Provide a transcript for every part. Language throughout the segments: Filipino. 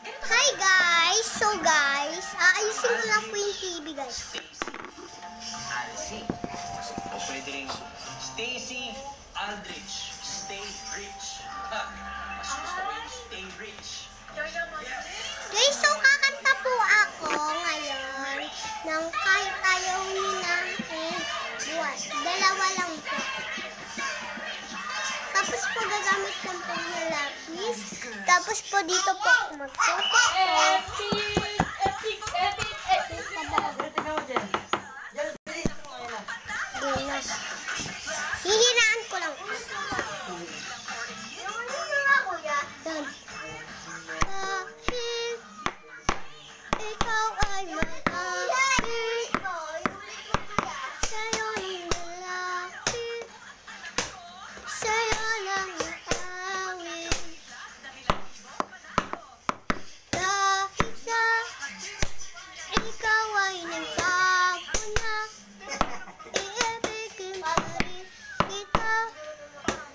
Hi guys! So guys, aayusin ko lang po yung TV guys. Stacy. O pwede rin Stacy Aldrich. Stay rich. Mas gusto ko yung stay rich. Guys, so kakanta po ako ngayon ng kahit ayaw nina buwan. Dalawa lang po. Tapos po gagamit lang po ng lapis. Tapos po dito po ako magpupo. Hihinaan ko lang po. Yan. Bakit ikaw ay malapit? Sa'yo'y malapit. Sa'yo lang maawin. Kahit na ikaw ay nagbago na, iibigin pa rin kita.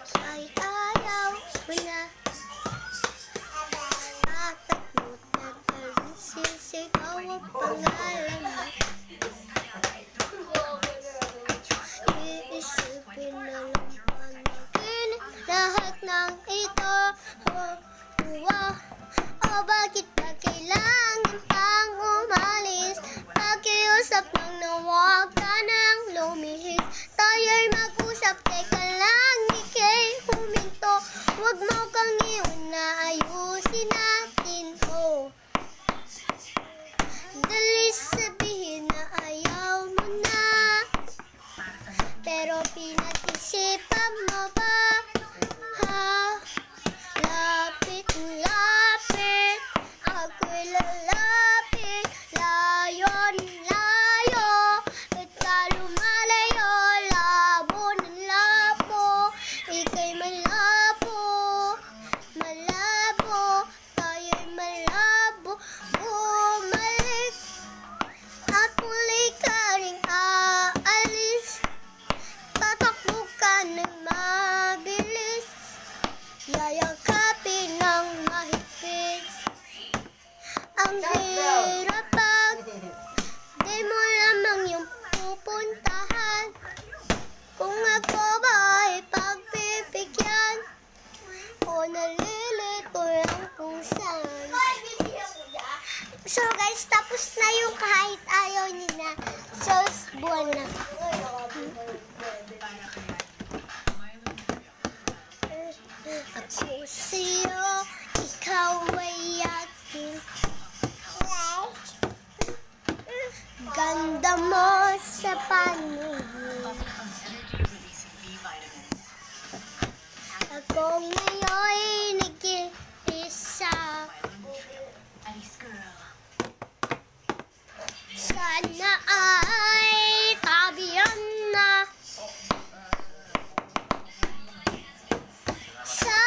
Kahit ayaw mo na. Bakit mo tatarin sisigaw ang pangalan mo? Iisipin na lang panaginip lahat ng ito. O bakit ba kailangan pang umalis? Pakiusap lang na huwag ka nang lumihis. Tayo'y mag-usap, teka lang, ikay huminto. Huwag mo kang iwan na ayusin natin to. Dali sabihin na ayaw mo na, pero pinag-isipan mo ba? Ha? Lapit, lapit, ako'y lalapit. Layo, layo, ba't ka lumalayo? Labo ng labo, ika'y malabo. Malabo, tayo'y malabo. Bumalik at muli ka rin aalis. Tatakbo ka ng mabilis, yayakapin ng mahigpit. Ang hirap pag di mo lamang yung pupuntahan. Kung ako ba ay pagbibigyan o nalilito lang kung saan. So guys, tapos na yung kahit ayaw nila. So, buwan na. Ako sa'yo, ikaw ay akin. Ganda mo sa paningin. Ako ngayon nag-iisa. Sana ay tabihan na sa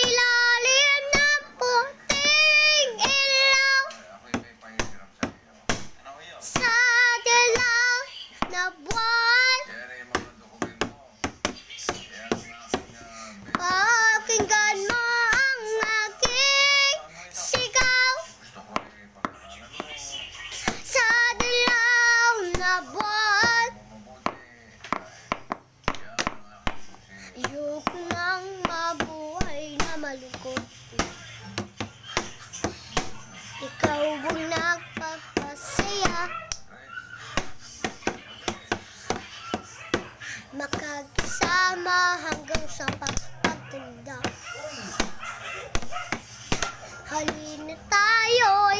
ilalim ng puting ilaw, sa dilaw na buwan. Pakinggan mo ang aking sigaw sa dilaw na buwan. Ayoko nang mabuhay na malungkot. Ikaw ang nagpapasaya. Makakasama hanggang sa pagtanda. Halina tayo